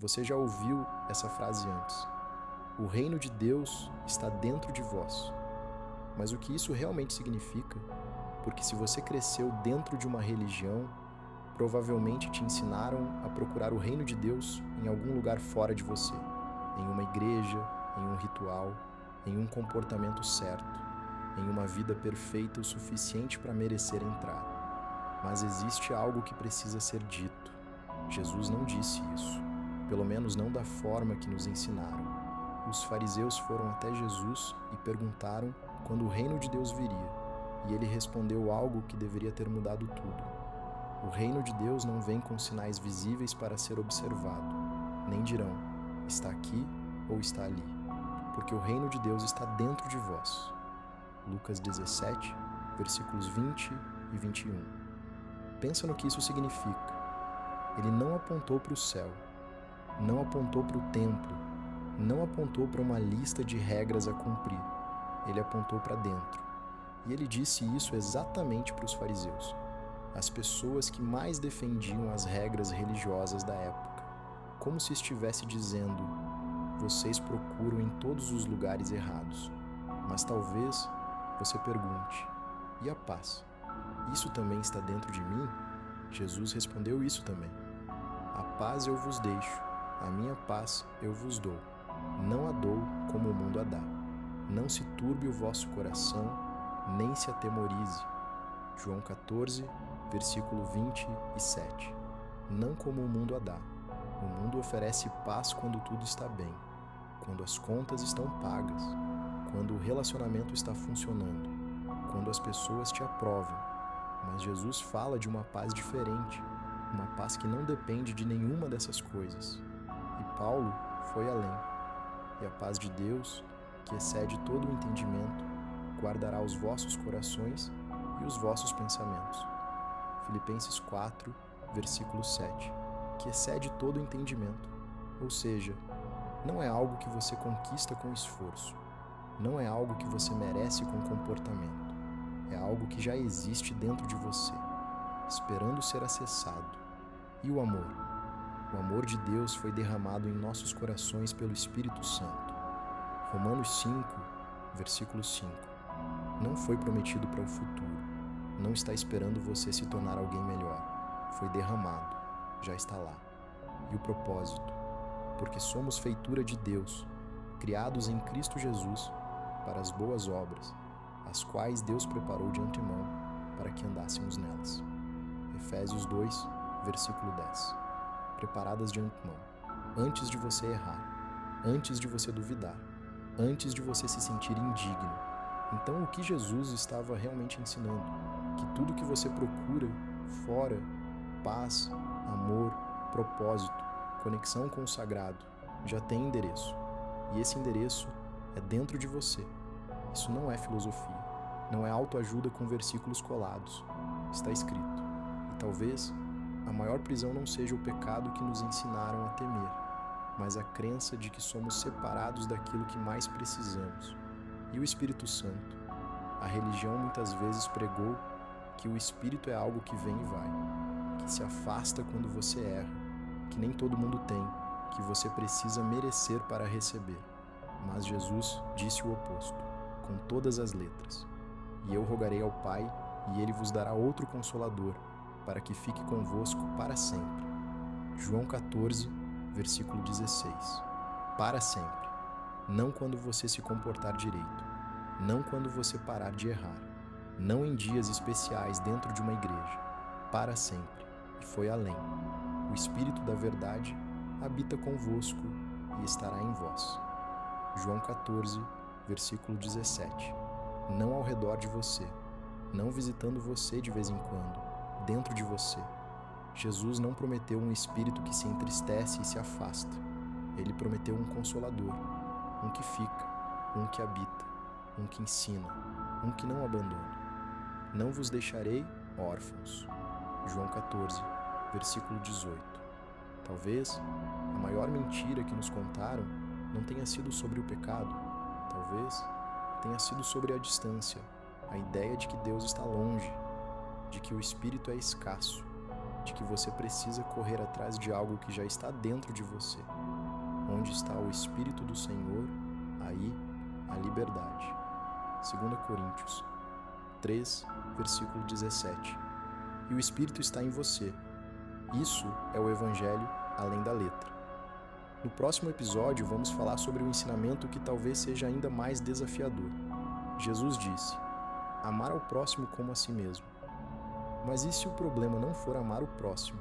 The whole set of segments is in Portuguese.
Você já ouviu essa frase antes. O reino de Deus está dentro de vós. Mas o que isso realmente significa? Porque se você cresceu dentro de uma religião, provavelmente te ensinaram a procurar o reino de Deus em algum lugar fora de você, em uma igreja, em um ritual, em um comportamento certo, em uma vida perfeita o suficiente para merecer entrar. Mas existe algo que precisa ser dito. Jesus não disse isso, pelo menos não da forma que nos ensinaram. Os fariseus foram até Jesus e perguntaram quando o reino de Deus viria, e ele respondeu algo que deveria ter mudado tudo. O reino de Deus não vem com sinais visíveis para ser observado, nem dirão, está aqui ou está ali, porque o reino de Deus está dentro de vós. Lucas 17, versículos 20 e 21. Pensa no que isso significa. Ele não apontou para o céu, não apontou para o templo, não apontou para uma lista de regras a cumprir. Ele apontou para dentro. E ele disse isso exatamente para os fariseus, as pessoas que mais defendiam as regras religiosas da época, como se estivesse dizendo: vocês procuram em todos os lugares errados. Mas talvez você pergunte: e a paz? Isso também está dentro de mim? Jesus respondeu isso também. A paz eu vos deixo, a minha paz eu vos dou. Não a dou como o mundo a dá. Não se turbe o vosso coração, nem se atemorize. João 14, versículo 27. Não como o mundo a dá. O mundo oferece paz quando tudo está bem, quando as contas estão pagas, quando o relacionamento está funcionando, quando as pessoas te aprovam. Mas Jesus fala de uma paz diferente, uma paz que não depende de nenhuma dessas coisas. E Paulo foi além. E a paz de Deus, que excede todo o entendimento, guardará os vossos corações e os vossos pensamentos. Filipenses 4, versículo 7, que excede todo o entendimento. Ou seja, não é algo que você conquista com esforço, não é algo que você merece com comportamento, é algo que já existe dentro de você, esperando ser acessado. E o amor? O amor de Deus foi derramado em nossos corações pelo Espírito Santo. Romanos 5, versículo 5. Não foi prometido para o futuro. Não está esperando você se tornar alguém melhor. Foi derramado. Já está lá. E o propósito? Porque somos feitura de Deus, criados em Cristo Jesus para as boas obras, as quais Deus preparou de antemão para que andássemos nelas. Efésios 2, versículo 10. Preparadas de antemão, antes de você errar, antes de você duvidar, antes de você se sentir indigno. Então, o que Jesus estava realmente ensinando? Que tudo que você procura fora, paz, amor, propósito, conexão com o sagrado, já tem endereço. E esse endereço é dentro de você. Isso não é filosofia, não é autoajuda com versículos colados. Está escrito. E talvez a maior prisão não seja o pecado que nos ensinaram a temer, mas a crença de que somos separados daquilo que mais precisamos. E o Espírito Santo? A religião muitas vezes pregou que o Espírito é algo que vem e vai, que se afasta quando você erra, que nem todo mundo tem, que você precisa merecer para receber. Mas Jesus disse o oposto, com todas as letras. E eu rogarei ao Pai, e Ele vos dará outro Consolador, para que fique convosco para sempre. João 14, versículo 16. Para sempre. Não quando você se comportar direito. Não quando você parar de errar. Não em dias especiais dentro de uma igreja. Para sempre. E foi além. O Espírito da verdade habita convosco e estará em vós. João 14, versículo 17. Não ao redor de você. Não visitando você de vez em quando. Dentro de você. Jesus não prometeu um espírito que se entristece e se afasta. Ele prometeu um consolador, um que fica, um que habita, um que ensina, um que não abandona. Não vos deixarei órfãos. João 14, versículo 18. Talvez a maior mentira que nos contaram não tenha sido sobre o pecado. Talvez tenha sido sobre a distância, a ideia de que Deus está longe, de que o Espírito é escasso. de que você precisa correr atrás de algo que já está dentro de você. Onde está o Espírito do Senhor, aí a liberdade. 2 Coríntios 3, versículo 17. E o Espírito está em você. Isso é o Evangelho além da letra. No próximo episódio, vamos falar sobre um ensinamento que talvez seja ainda mais desafiador. Jesus disse: amar ao próximo como a si mesmo. Mas e se o problema não for amar o próximo?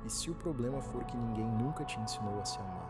E se o problema for que ninguém nunca te ensinou a se amar?